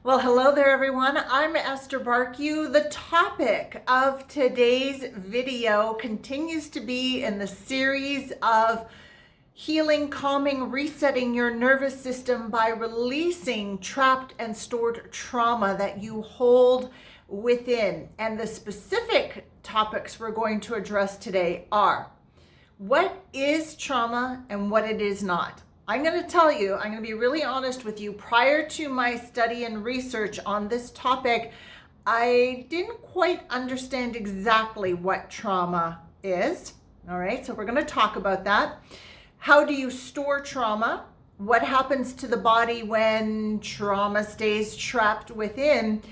Well, hello there, everyone. I'm Esther Bartkiw. The topic of today's video continues to be in the series of healing, calming, resetting your nervous system by releasing trapped and stored trauma that you hold within. And the specific topics we're going to address today are what is trauma and what it is not. I'm going to tell you, I'm going to be really honest with you. Prior to my study and research on this topic, I didn't quite understand exactly what trauma is. All right, so we're going to talk about that. How do you store trauma? What happens to the body when trauma stays trapped within?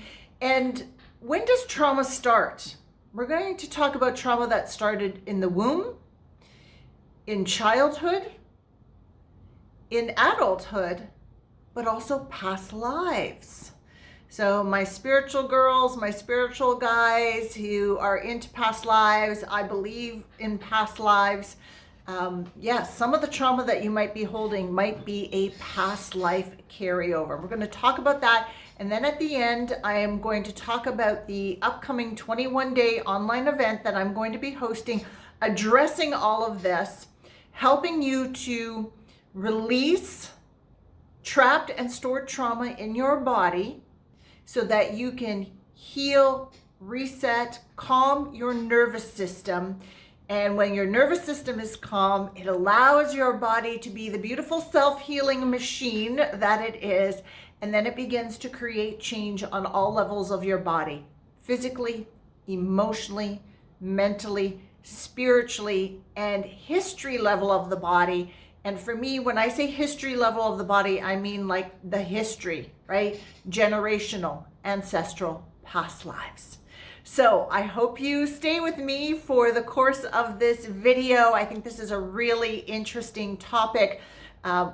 And when does trauma start? We're going to talk about trauma that started in the womb, in childhood, in adulthood, but also past lives. So my spiritual girls, my spiritual guys who are into past lives, I believe in past lives. Yes, some of the trauma that you might be holding might be a past life carryover. We're going to talk about that. And then at the end, I am going to talk about the upcoming 21-day online event that I'm going to be hosting, addressing all of this, helping you to release trapped and stored trauma in your body so that you can heal, reset, calm your nervous system. And when your nervous system is calm, it allows your body to be the beautiful self-healing machine that it is. And then it begins to create change on all levels of your body, physically, emotionally, mentally, spiritually, and history level of the body. And for me, when I say history level of the body, I mean like the history, right? Generational, ancestral, past lives. So I hope you stay with me for the course of this video. I think this is a really interesting topic,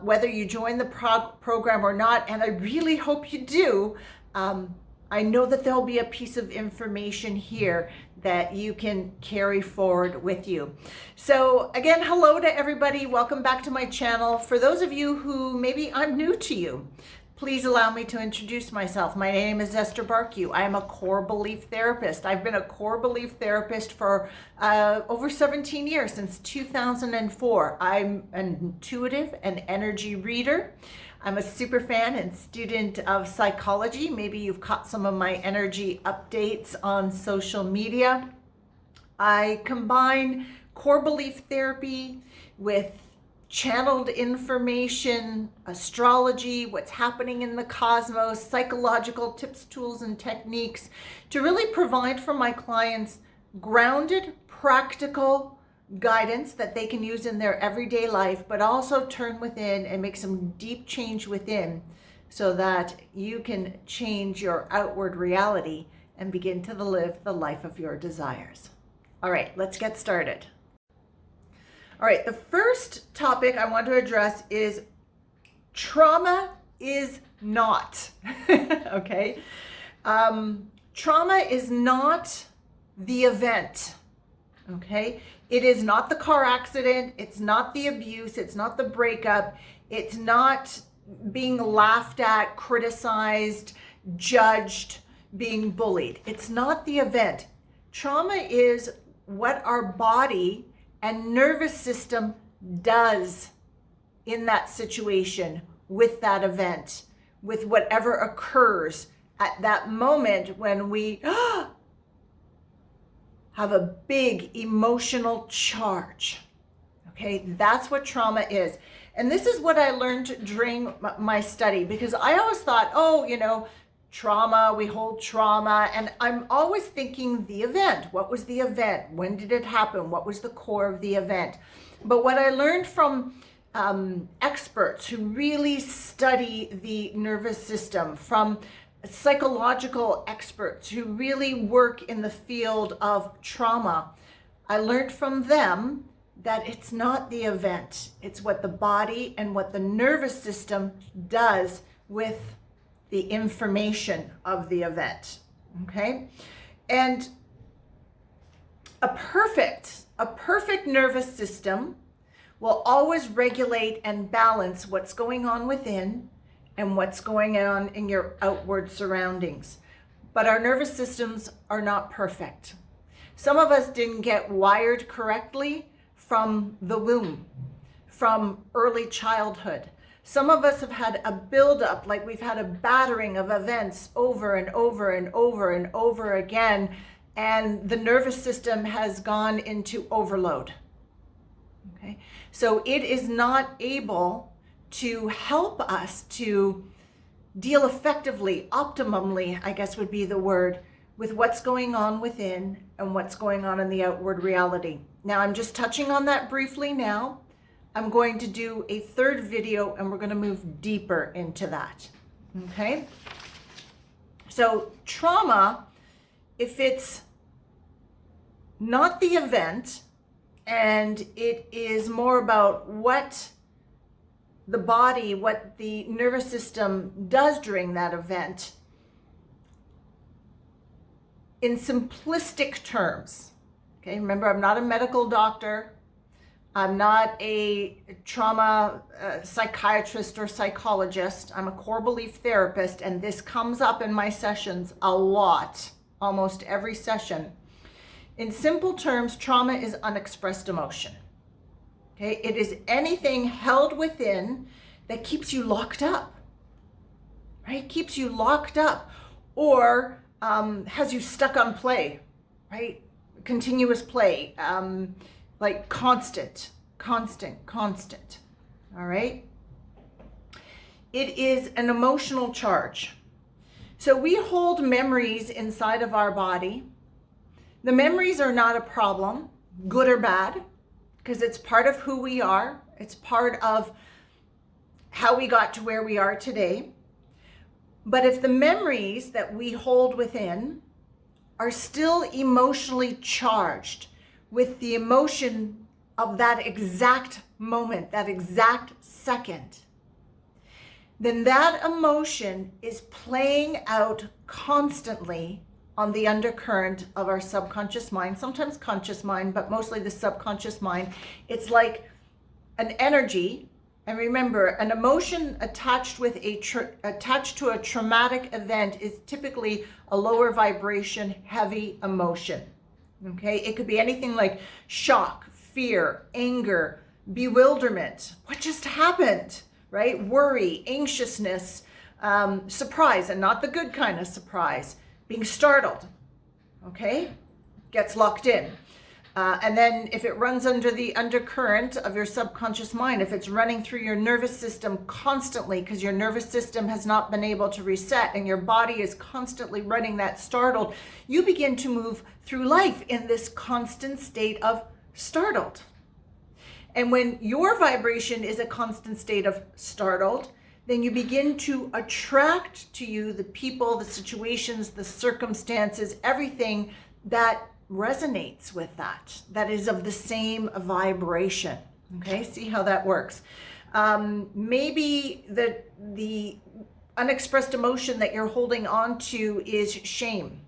whether you join the program or not. And I really hope you do. I know that there'll be a piece of information here that you can carry forward with you. So again, hello to everybody. Welcome back to my channel. For those of you who maybe I'm new to you, please allow me to introduce myself. My name is Esther Bartkiw. I am a core belief therapist. I've been a core belief therapist for over 17 years, since 2004. I'm an intuitive and energy reader. I'm a super fan and student of psychology. Maybe you've caught some of my energy updates on social media. I combine core belief therapy with channeled information, astrology, what's happening in the cosmos, psychological tips, tools, and techniques to really provide for my clients grounded, practical guidance that they can use in their everyday life, but also turn within and make some deep change within so that you can change your outward reality and begin to live the life of your desires. All right, let's get started. All right, the first topic I want to address is trauma is not, okay? Trauma is not the event, okay? It is not the car accident, it's not the abuse, it's not the breakup, it's not being laughed at, criticized, judged, being bullied. It's not the event. Trauma is what our body and nervous system does in that situation, with that event, with whatever occurs at that moment when we have a big emotional charge. Okay, that's what trauma is. And this is what I learned during my study, because I always thought, oh, you know, trauma, we hold trauma, and I'm always thinking the event. What was the event? When did it happen? What was the core of the event? But what I learned from experts who really study the nervous system, from psychological experts who really work in the field of trauma, I learned from them that it's not the event. It's what the body and what the nervous system does with the information of the event, okay? And a perfect nervous system will always regulate and balance what's going on within and what's going on in your outward surroundings. But our nervous systems are not perfect. Some of us didn't get wired correctly from the womb, from early childhood. Some of us have had a buildup, like we've had a battering of events over and over and over and over again, and the nervous system has gone into overload. Okay, so it is not able to help us to deal effectively, optimally, I guess would be the word, with what's going on within and what's going on in the outward reality. Now, I'm just touching on that briefly now. I'm going to do a third video and we're going to move deeper into that. Okay? So trauma, if it's not the event and it is more about what the body, what the nervous system does during that event, in simplistic terms, okay, remember, I'm not a medical doctor, I'm not a trauma psychiatrist or psychologist, I'm a core belief therapist, and this comes up in my sessions a lot, almost every session. In simple terms, trauma is unexpressed emotion. Okay, it is anything held within that keeps you locked up, right? Keeps you locked up, or has you stuck on play, right? Continuous play, like constant, all right? It is an emotional charge. So we hold memories inside of our body. The memories are not a problem, good or bad, because it's part of who we are. It's part of how we got to where we are today. But if the memories that we hold within are still emotionally charged with the emotion of that exact moment, that exact second, then that emotion is playing out constantly on the undercurrent of our subconscious mind, sometimes conscious mind, but mostly the subconscious mind. It's like an energy. And remember, an emotion attached with attached to a traumatic event is typically a lower vibration, heavy emotion. Okay, it could be anything like shock, fear, anger, bewilderment. What just happened, right? Worry, anxiousness, surprise, and not the good kind of surprise. Being startled, okay, gets locked in. And then if it runs under the undercurrent of your subconscious mind, if it's running through your nervous system constantly because your nervous system has not been able to reset and your body is constantly running that startled, you begin to move through life in this constant state of startled. And when your vibration is a constant state of startled, then you begin to attract to you the people, the situations, the circumstances, everything that resonates with that is of the same vibration. Okay, see how that works. Maybe the unexpressed emotion that you're holding on to is shame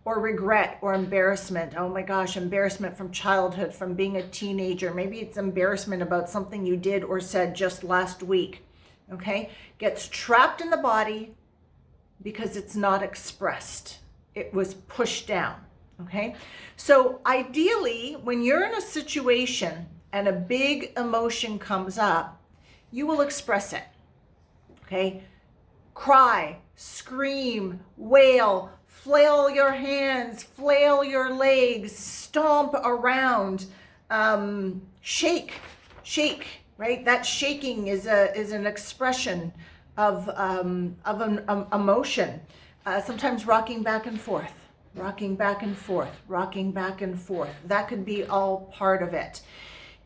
or regret or embarrassment. Oh my gosh, embarrassment from childhood, from being a teenager. Maybe it's embarrassment about something you did or said just last week. Okay, gets trapped in the body because it's not expressed. It was pushed down. Okay, so ideally, when you're in a situation and a big emotion comes up, you will express it. Okay, cry, scream, wail, flail your hands, flail your legs, stomp around, shake, right? That shaking is an expression of an emotion. Sometimes rocking back and forth. That could be all part of it.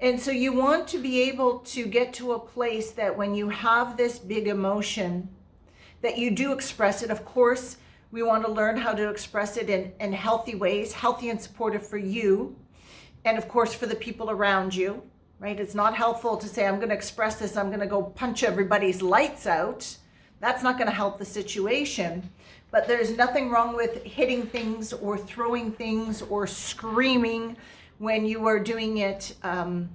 And so you want to be able to get to a place that when you have this big emotion, that you do express it. Of course, we want to learn how to express it in healthy ways, healthy and supportive for you, and of course for the people around you, right? It's not helpful to say, I'm going to express this, I'm going to go punch everybody's lights out. That's not going to help the situation. But there's nothing wrong with hitting things or throwing things or screaming when you are doing it in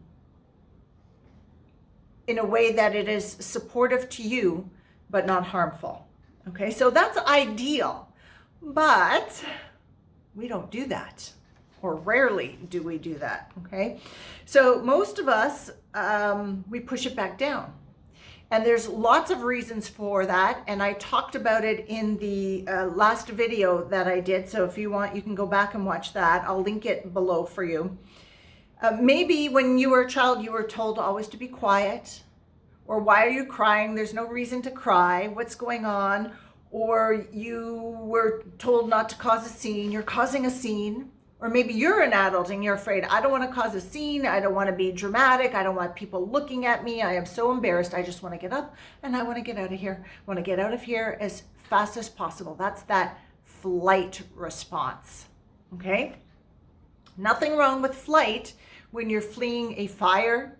a way that it is supportive to you, but not harmful. Okay, so that's ideal, but we don't do that, or rarely do we do that. Okay, so most of us, we push it back down. And there's lots of reasons for that. And I talked about it in the last video that I did. So if you want, you can go back and watch that. I'll link it below for you. Maybe when you were a child, you were told always to be quiet. Or why are you crying? There's no reason to cry. What's going on? Or you were told not to cause a scene. You're causing a scene. Or maybe you're an adult and you're afraid, I don't want to cause a scene. I don't want to be dramatic. I don't want people looking at me. I am so embarrassed. I just want to get up and I want to get out of here. I want to get out of here as fast as possible. That's that flight response. Okay? Nothing wrong with flight when you're fleeing a fire,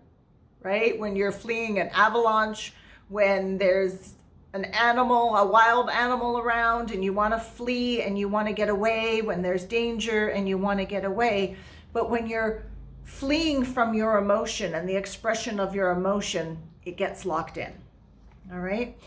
right? When you're fleeing an avalanche, when there's an animal, a wild animal around and you want to flee and you want to get away, when there's danger and you want to get away. But when you're fleeing from your emotion and the expression of your emotion, it gets locked in. All right.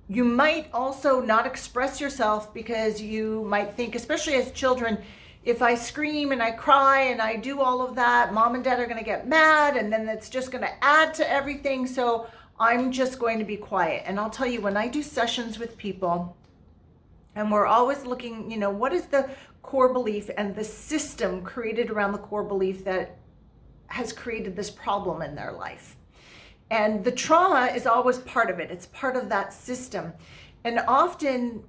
You might also not express yourself because you might think, especially as children, if I scream and I cry and I do all of that, mom and dad are going to get mad and then it's just going to add to everything. So I'm just going to be quiet. And I'll tell you, when I do sessions with people, and we're always looking, what is the core belief and the system created around the core belief that has created this problem in their life. And the trauma is always part of it. It's part of that system. And often,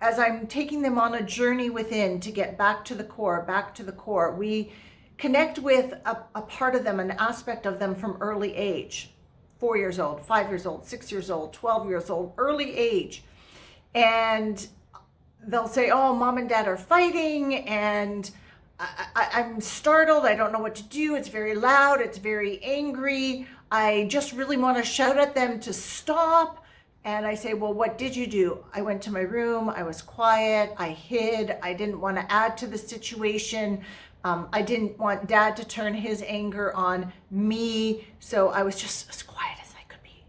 as I'm taking them on a journey within to get back to the core, we connect with a part of them, an aspect of them from early age. 4 years old, 5 years old, 6 years old, 12 years old, early age. And they'll say, oh, mom and dad are fighting and I'm startled. I don't know what to do. It's very loud. It's very angry. I just really want to shout at them to stop. And I say, well, what did you do? I went to my room. I was quiet. I hid. I didn't want to add to the situation. I didn't want dad to turn his anger on me. So I was just as quiet as I could be,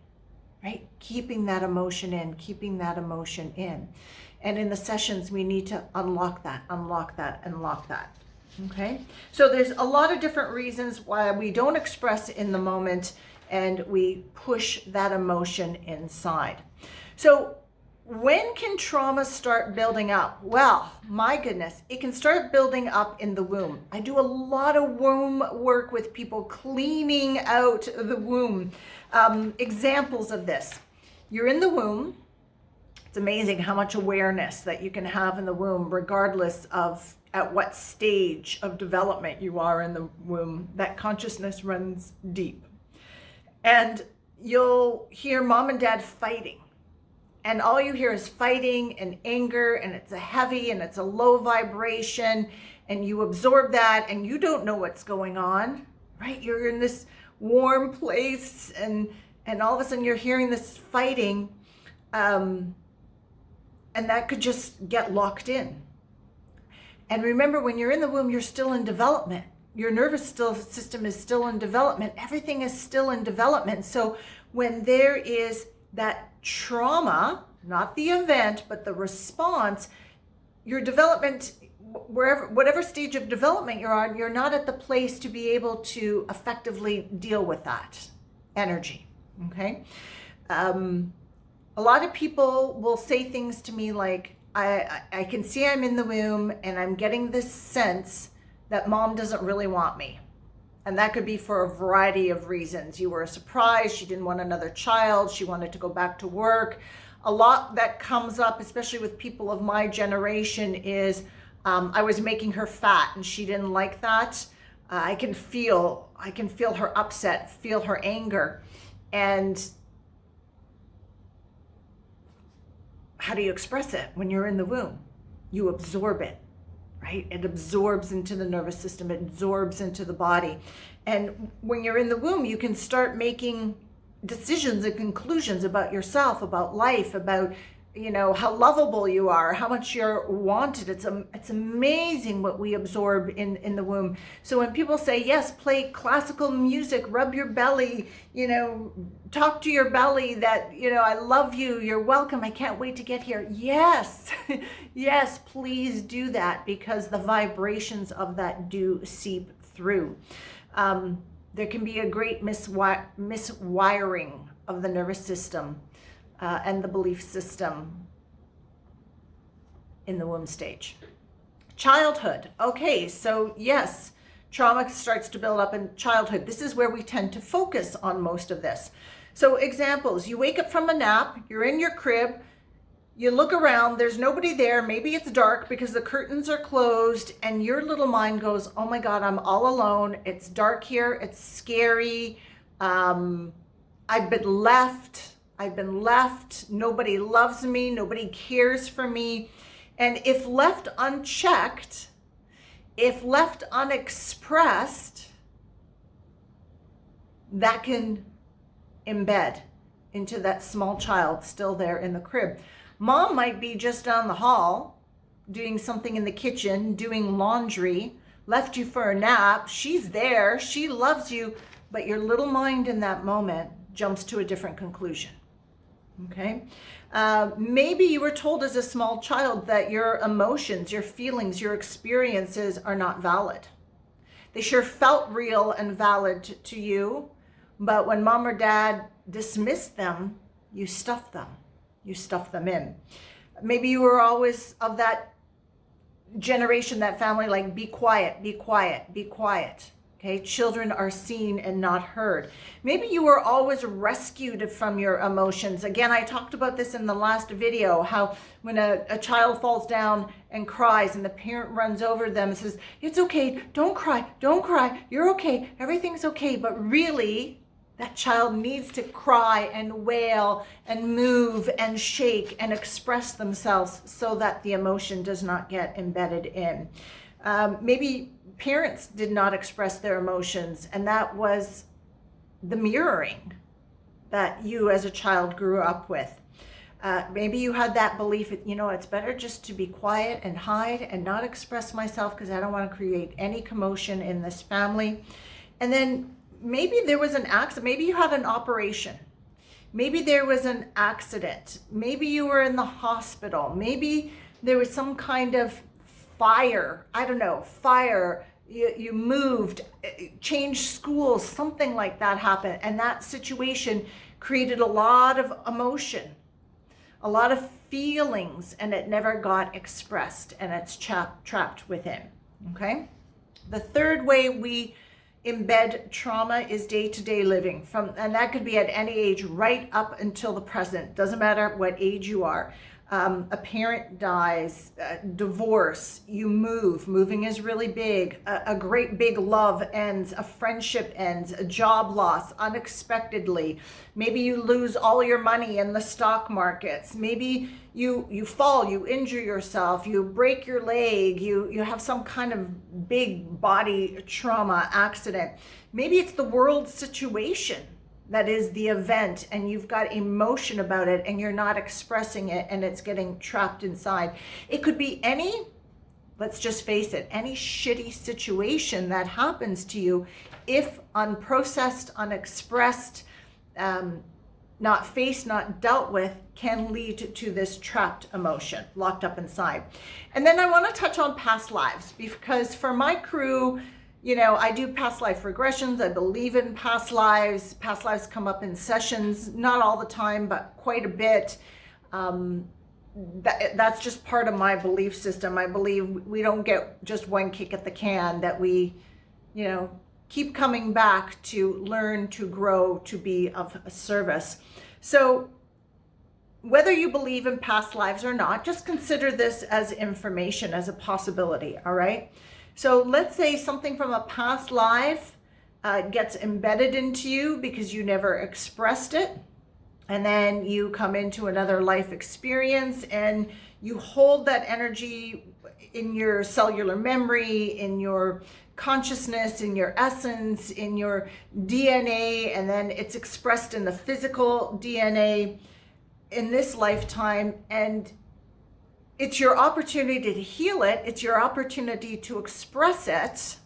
right? Keeping that emotion in. And in the sessions, we need to unlock that. Okay? So there's a lot of different reasons why we don't express in the moment and we push that emotion inside. So when can trauma start building up? Well, my goodness, it can start building up in the womb. I do a lot of womb work with people, cleaning out the womb. Examples of this. You're in the womb. It's amazing how much awareness that you can have in the womb, regardless of at what stage of development you are in the womb. That consciousness runs deep. And you'll hear mom and dad fighting. And all you hear is fighting and anger, and it's a heavy and it's a low vibration, and you absorb that and you don't know what's going on, right? You're in this warm place and all of a sudden you're hearing this fighting, and that could just get locked in. And remember, when you're in the womb, you're still in development. Your nervous system is still in development. Everything is still in development. So when there is that trauma, not the event, but the response, your development, whatever stage of development you're on, you're not at the place to be able to effectively deal with that energy, okay? A lot of people will say things to me like, I can see I'm in the womb and I'm getting this sense that mom doesn't really want me. And that could be for a variety of reasons. You were a surprise. She didn't want another child. She wanted to go back to work. A lot that comes up, especially with people of my generation, is I was making her fat and she didn't like that. I can feel her upset, feel her anger. And how do you express it when you're in the womb? You absorb it. Right? It absorbs into the nervous system, it absorbs into the body. And when you're in the womb, you can start making decisions and conclusions about yourself, about life, about how lovable you are, how much you're wanted. It's amazing what we absorb in the womb. So when people say, yes, play classical music, rub your belly, talk to your belly that, I love you, you're welcome, I can't wait to get here. Yes, yes, please do that, because the vibrations of that do seep through. There can be a great miswiring of the nervous system and the belief system in the womb stage. Childhood. Okay, so yes, trauma starts to build up in childhood. This is where we tend to focus on most of this. So examples, you wake up from a nap, you're in your crib, you look around, there's nobody there, maybe it's dark because the curtains are closed, and your little mind goes, oh my God, I'm all alone, it's dark here, it's scary, I've been left, nobody loves me, nobody cares for me. And if left unchecked, if left unexpressed, that can embed into that small child still there in the crib. Mom might be just down the hall doing something in the kitchen, doing laundry, left you for a nap, she's there, she loves you, but your little mind in that moment jumps to a different conclusion. Okay, maybe you were told as a small child that your emotions, your feelings, your experiences are not valid. They sure felt real and valid to you, but when mom or dad dismissed them, you stuffed them. You stuffed them in. Maybe you were always of that generation, that family, like, be quiet, be quiet, be quiet. Okay, children are seen and not heard. Maybe you were always rescued from your emotions. Again, I talked about this in the last video, how when a child falls down and cries and the parent runs over them and says, it's okay, don't cry, you're okay, everything's okay. But really, that child needs to cry and wail and move and shake and express themselves so that the emotion does not get embedded in. Maybe parents did not express their emotions, and that was the mirroring that you as a child grew up with. Maybe you had that belief, it's better just to be quiet and hide and not express myself because I don't want to create any commotion in this family. And then maybe there was an accident. Maybe you had an operation. Maybe there was an accident. Maybe you were in the hospital. Maybe there was some kind of fire. I don't know, fire. You moved, changed schools, something like that happened. And that situation created a lot of emotion, a lot of feelings, and it never got expressed, and it's trapped within. Okay? The third way we embed trauma is day-to-day living, and that could be at any age right up until the present. Doesn't matter what age you are. A parent dies, divorce, you move. Moving is really big. A great big love ends, a friendship ends, a job loss unexpectedly. Maybe you lose all your money in the stock markets. Maybe you fall, you injure yourself, you break your leg, you have some kind of big body trauma accident. Maybe it's the world situation that is the event, and you've got emotion about it and you're not expressing it, and it's getting trapped inside. It could be let's just face it, any shitty situation that happens to you, if unprocessed, unexpressed, not faced, not dealt with, can lead to this trapped emotion locked up inside. And then I want to touch on past lives, because for my crew, I do past life regressions. I believe in past lives. Past lives come up in sessions, not all the time, but quite a bit. That's just part of my belief system. I believe we don't get just one kick at the can, that we, keep coming back to learn, to grow, to be of service. So whether you believe in past lives or not, just consider this as information, as a possibility, all right? So let's say something from a past life gets embedded into you because you never expressed it. And then you come into another life experience and you hold that energy in your cellular memory, in your consciousness, in your essence, in your DNA, and then it's expressed in the physical DNA. in this lifetime, and it's your opportunity to heal it. It's your opportunity to express it.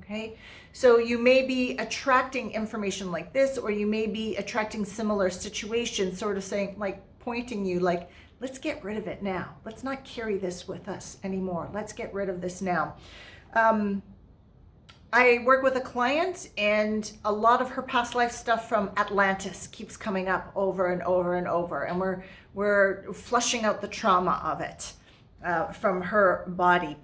Okay, so you may be attracting information like this, or you may be attracting similar situations, sort of saying, like pointing you, like, let's get rid of it now. Let's not carry this with us anymore. Let's get rid of this now. I work with a client, and a lot of her past life stuff from Atlantis keeps coming up over and over and over, and we're flushing out the trauma of it from her body.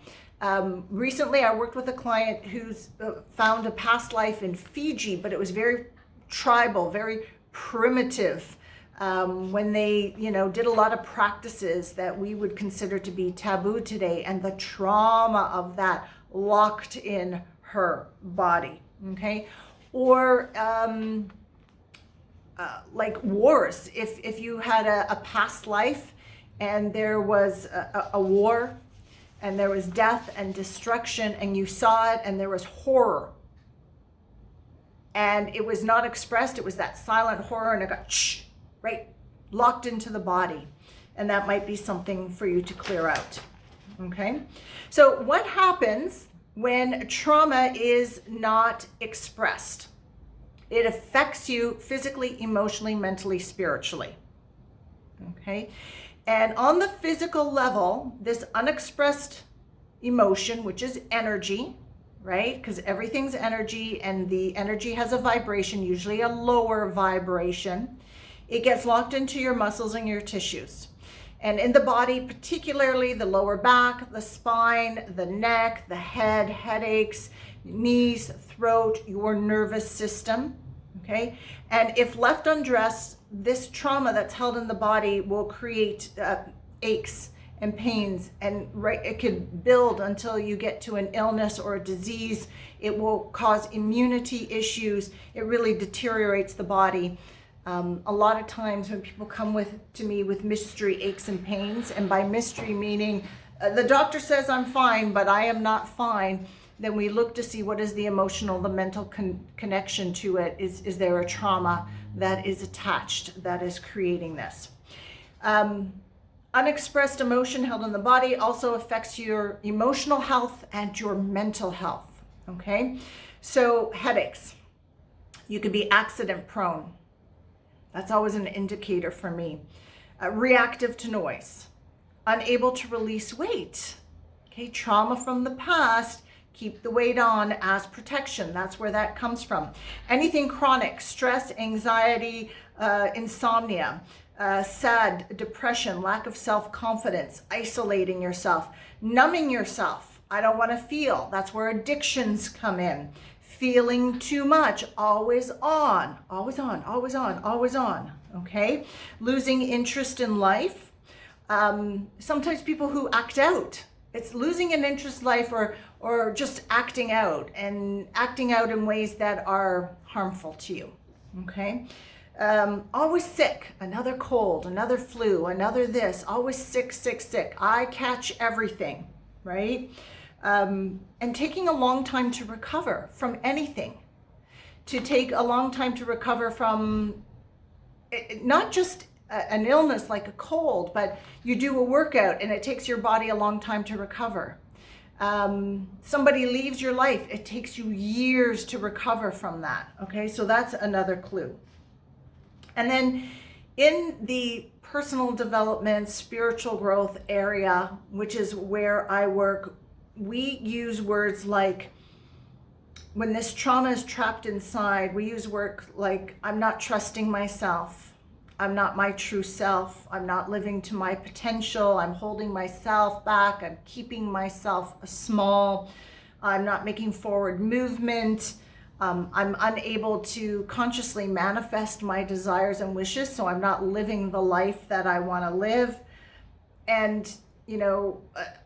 Recently, I worked with a client who's found a past life in Fiji, but it was very tribal, very primitive, when they, did a lot of practices that we would consider to be taboo today, and the trauma of that locked in her body. Okay, or like wars. If you had a past life and there was a war, and there was death and destruction, and you saw it, and there was horror, and it was not expressed, it was that silent horror, and it got right locked into the body, and that might be something for you to clear out. Okay, so what happens when trauma is not expressed? It affects you physically, emotionally, mentally, spiritually. Okay, and on the physical level, this unexpressed emotion, which is energy, right? Because everything's energy, and the energy has a vibration, usually a lower vibration. It gets locked into your muscles and your tissues. And in the body, particularly the lower back, the spine, the neck, the head, headaches, knees, throat, your nervous system. Okay, and if left undressed, this trauma that's held in the body will create aches and pains, and it could build until you get to an illness or a disease. It will cause immunity issues. It really deteriorates the body. A lot of times when people come to me with mystery aches and pains, and by mystery meaning the doctor says I'm fine, but I am not fine, then we look to see what is the emotional, the mental connection to it. Is there a trauma that is attached that is creating this? Unexpressed emotion held in the body also affects your emotional health and your mental health. Okay, so headaches, you could be accident prone. That's always an indicator for me. Reactive to noise, unable to release weight. Okay, trauma from the past, keep the weight on as protection. That's where that comes from. Anything chronic, stress, anxiety, insomnia, sad, depression, lack of self-confidence, isolating yourself, numbing yourself. I don't want to feel. That's where addictions come in. Feeling too much, always on, always on, always on, always on. Okay, losing interest in life. Sometimes people who act out, it's losing an interest in life, or just acting out, and acting out in ways that are harmful to you. Okay, always sick, another cold, another flu, another this, always sick, sick, sick. I catch everything, right? And taking a long time to recover from anything, to take a long time to recover from not just an illness like a cold, but you do a workout and it takes your body a long time to recover. Somebody leaves your life, it takes you years to recover from that. Okay, so that's another clue. And then in the personal development, spiritual growth area, which is where I work, we use words like, when this trauma is trapped inside, we use words like, I'm not trusting myself. I'm not my true self. I'm not living to my potential. I'm holding myself back. I'm keeping myself small. I'm not making forward movement. I'm unable to consciously manifest my desires and wishes, so I'm not living the life that I want to live. And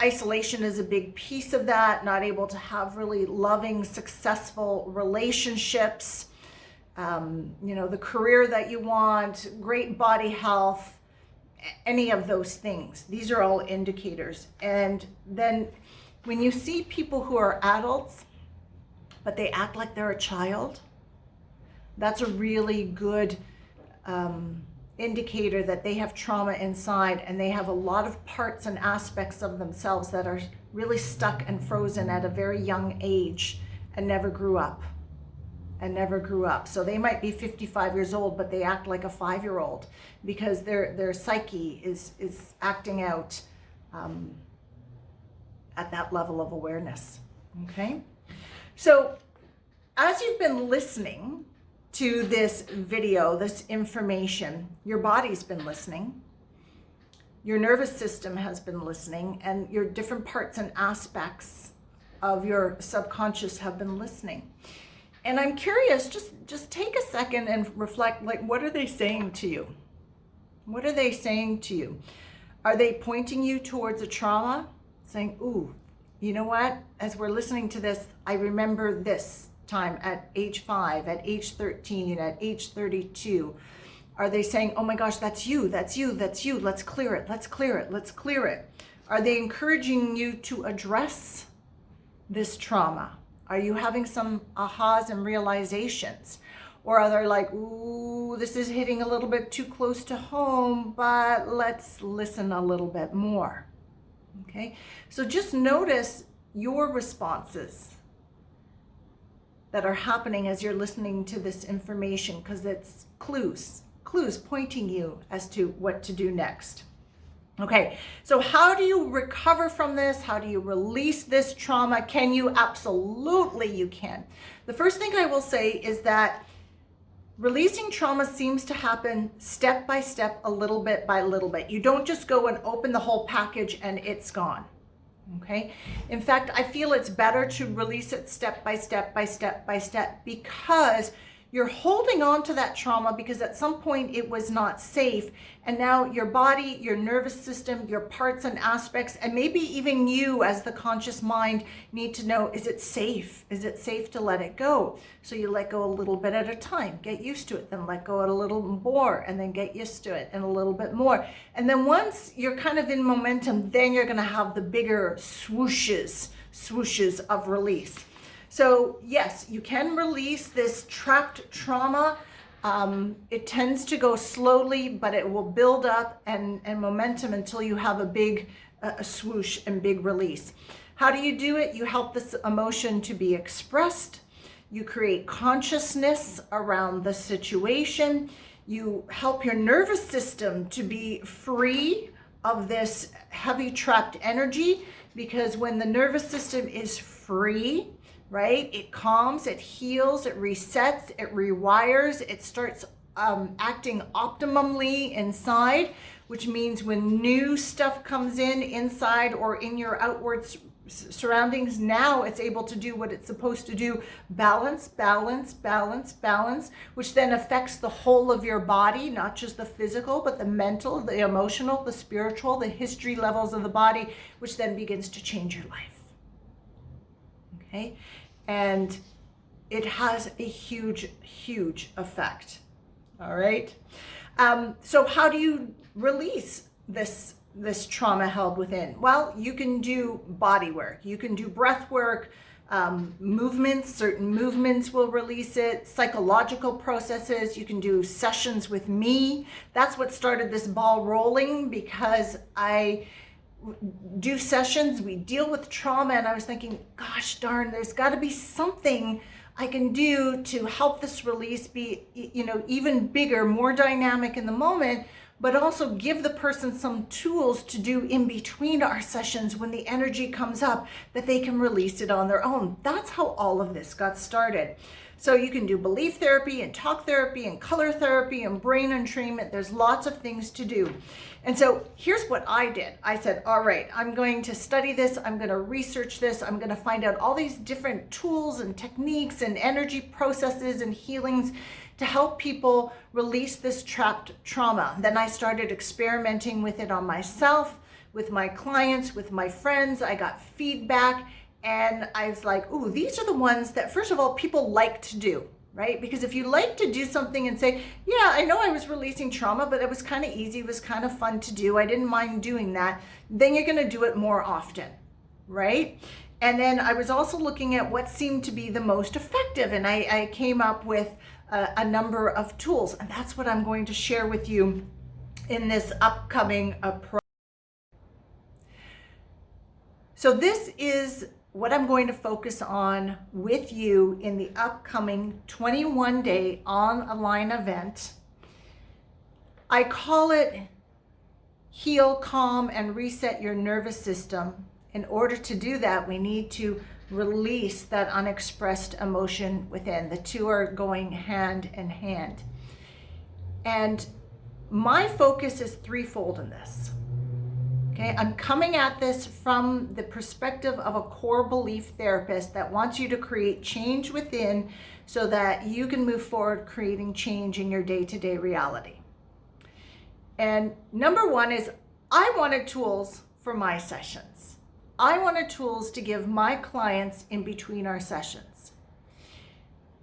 isolation is a big piece of that, not able to have really loving, successful relationships, the career that you want, great body health, any of those things. These are all indicators. And then when you see people who are adults, but they act like they're a child, that's a really good indicator that they have trauma inside, and they have a lot of parts and aspects of themselves that are really stuck and frozen at a very young age and never grew up. So they might be 55 years old, but they act like a 5-year-old because their psyche is acting out at that level of awareness. Okay? So as you've been listening to this video, this information, your body's been listening, your nervous system has been listening, and your different parts and aspects of your subconscious have been listening. And I'm curious, just take a second and reflect, like, what are they saying to you? What are they saying to you? Are they pointing you towards a trauma? Saying, ooh, you know what? As we're listening to this, I remember this time at age 5, at age 13, at age 32. Are they saying, oh my gosh, that's you, that's you, that's you. Let's clear it, let's clear it, let's clear it. Are they encouraging you to address this trauma? Are you having some ahas and realizations? Or are they like, ooh, this is hitting a little bit too close to home, but let's listen a little bit more. Okay, so just notice your responses that are happening as you're listening to this information, because it's clues pointing you as to what to do next. Okay, so how do you recover from this? How do you release this trauma? Can you? Absolutely, you can. The first thing I will say is that releasing trauma seems to happen step by step, a little bit by little bit. You don't just go and open the whole package and it's gone. Okay. In fact, I feel it's better to release it step by step by step by step, because you're holding on to that trauma because at some point it was not safe. And now your body, your nervous system, your parts and aspects, and maybe even you as the conscious mind need to know, is it safe? Is it safe to let it go? So you let go a little bit at a time, get used to it, then let go a little more, and then get used to it and a little bit more. And then once you're kind of in momentum, then you're going to have the bigger swooshes of release. So yes, you can release this trapped trauma. It tends to go slowly, but it will build up and momentum until you have a big swoosh and big release. How do you do it? You help this emotion to be expressed. You create consciousness around the situation. You help your nervous system to be free of this heavy trapped energy, because when the nervous system is free, right? It calms, it heals, it resets, it rewires, it starts acting optimally inside, which means when new stuff comes in inside or in your outward surroundings, now it's able to do what it's supposed to do, balance, which then affects the whole of your body, not just the physical, but the mental, the emotional, the spiritual, the history levels of the body, which then begins to change your life. Okay, and it has a huge effect. All right. So how do you release this trauma held within? Well, you can do body work. You can do breath work, movements. Certain movements will release it. Psychological processes. You can do sessions with me. That's what started this ball rolling, because I do sessions, we deal with trauma, and I was thinking, gosh darn, there's got to be something I can do to help this release be, even bigger, more dynamic in the moment, but also give the person some tools to do in between our sessions when the energy comes up, that they can release it on their own. That's how all of this got started. So you can do belief therapy and talk therapy and color therapy and brain entrainment. There's lots of things to do. And so here's what I did. I said, all right, I'm going to study this. I'm going to research this. I'm going to find out all these different tools and techniques and energy processes and healings to help people release this trapped trauma. Then I started experimenting with it on myself, with my clients, with my friends. I got feedback. And I was like, ooh, these are the ones that, first of all, people like to do, right? Because if you like to do something and say, yeah, I know I was releasing trauma, but it was kind of easy, it was kind of fun to do, I didn't mind doing that, then you're going to do it more often, right? And then I was also looking at what seemed to be the most effective. And I came up with a number of tools. And that's what I'm going to share with you in this upcoming program. So this is what I'm going to focus on with you in the upcoming 21-day online event. I call it Heal, Calm, and Reset Your Nervous System. In order to do that, we need to release that unexpressed emotion within. The two are going hand in hand. And my focus is threefold in this. Okay, I'm coming at this from the perspective of a core belief therapist that wants you to create change within so that you can move forward creating change in your day-to-day reality. And number one is I wanted tools for my sessions. I wanted tools to give my clients in between our sessions.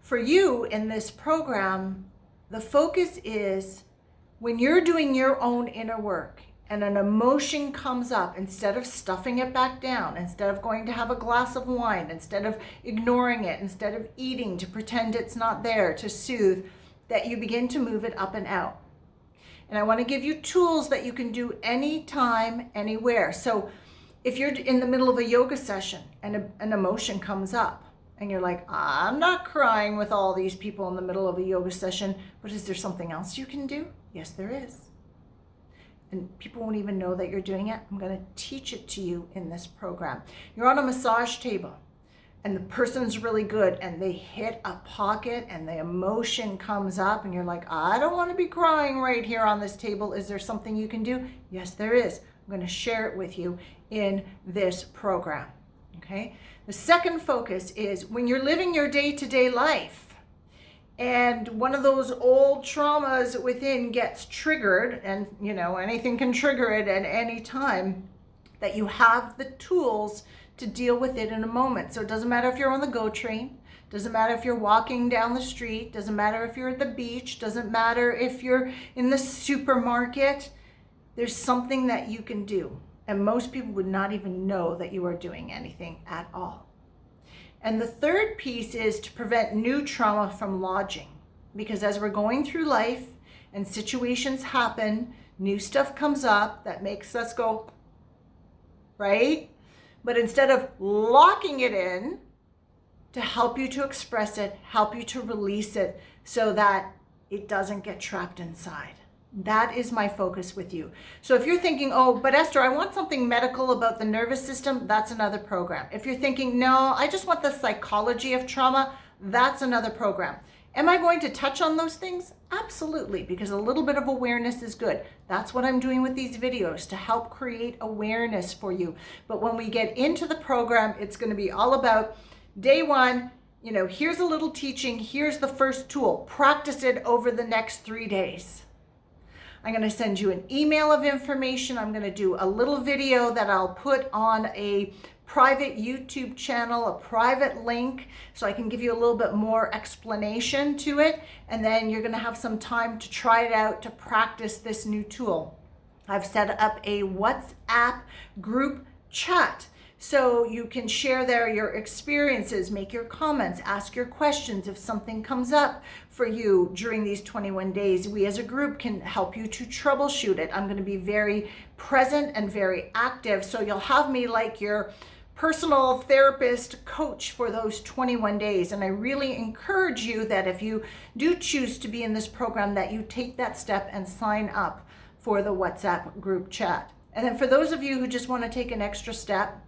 For you in this program, the focus is when you're doing your own inner work and an emotion comes up, instead of stuffing it back down, instead of going to have a glass of wine, instead of ignoring it, instead of eating to pretend it's not there, to soothe, that you begin to move it up and out. And I want to give you tools that you can do anytime, anywhere. So if you're in the middle of a yoga session and an emotion comes up and you're like, I'm not crying with all these people in the middle of a yoga session, but is there something else you can do? Yes, there is. And people won't even know that you're doing it. I'm going to teach it to you in this program. You're on a massage table and the person's really good and they hit a pocket and the emotion comes up and you're like, I don't want to be crying right here on this table. Is there something you can do? Yes, there is. I'm going to share it with you in this program. Okay. The second focus is when you're living your day-to-day life and one of those old traumas within gets triggered, and you know, anything can trigger it at any time, that you have the tools to deal with it in a moment. So it doesn't matter if you're on the GO train, doesn't matter if you're walking down the street, doesn't matter if you're at the beach, doesn't matter if you're in the supermarket, there's something that you can do. And most people would not even know that you are doing anything at all. And the third piece is to prevent new trauma from lodging. Because as we're going through life and situations happen, new stuff comes up that makes us go, right? But instead of locking it in, to help you to express it, help you to release it so that it doesn't get trapped inside. That is my focus with you. So if you're thinking, oh, but Esther, I want something medical about the nervous system, that's another program. If you're thinking, no, I just want the psychology of trauma, that's another program. Am I going to touch on those things? Absolutely, because a little bit of awareness is good. That's what I'm doing with these videos, to help create awareness for you. But when we get into the program, it's going to be all about day one, you know, here's a little teaching, here's the first tool. Practice it over the next 3 days. I'm going to send you an email of information. I'm going to do a little video that I'll put on a private YouTube channel, a private link, so I can give you a little bit more explanation to it. And then you're going to have some time to try it out, to practice this new tool. I've set up a WhatsApp group chat, so you can share there your experiences, make your comments, ask your questions. If something comes up for you during these 21 days, we as a group can help you to troubleshoot it. I'm going to be very present and very active, so you'll have me like your personal therapist coach for those 21 days. And I really encourage you that if you do choose to be in this program, that you take that step and sign up for the WhatsApp group chat. And then for those of you who just want to take an extra step,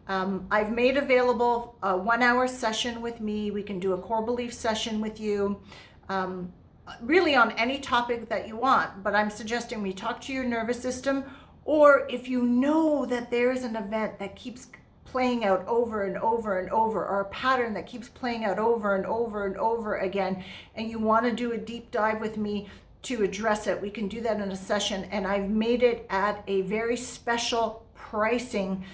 I've made available a 1-hour session with me. We can do a core belief session with you, really on any topic that you want. But I'm suggesting we talk to your nervous system, or if you know that there is an event that keeps playing out over and over and over, or a pattern that keeps playing out over and over and over again, and you want to do a deep dive with me to address it, we can do that in a session. And I've made it at a very special pricing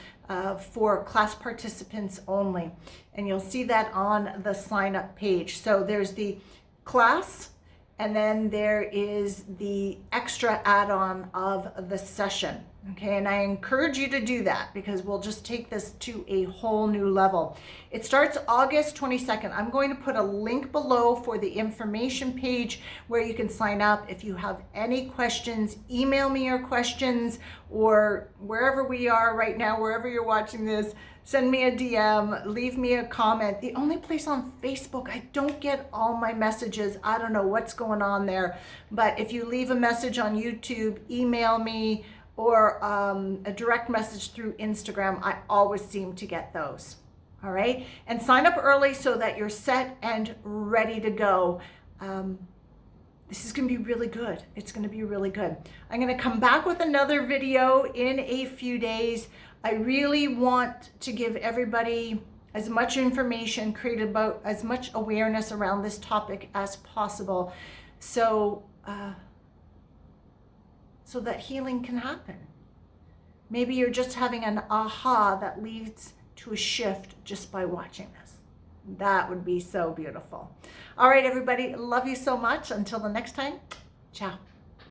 for class participants only. And you'll see that on the sign up page. So there's the class, and then there is the extra add-on of the session. Okay, and I encourage you to do that because we'll just take this to a whole new level. It starts August 22nd. I'm going to put a link below for the information page where you can sign up. If you have any questions, email me your questions, or wherever we are right now, wherever you're watching this, send me a DM, leave me a comment. The only place on Facebook, I don't get all my messages. I don't know what's going on there, but if you leave a message on YouTube, email me, or a direct message through Instagram, I always seem to get those. All right, and sign up early so that you're set and ready to go. This is going to be really good. It's going to be really good. I'm going to come back with another video in a few days. I really want to give everybody as much information, create about as much awareness around this topic as possible, so that healing can happen. Maybe you're just having an aha that leads to a shift just by watching this. That would be so beautiful. All right, everybody, love you so much. Until the next time, ciao.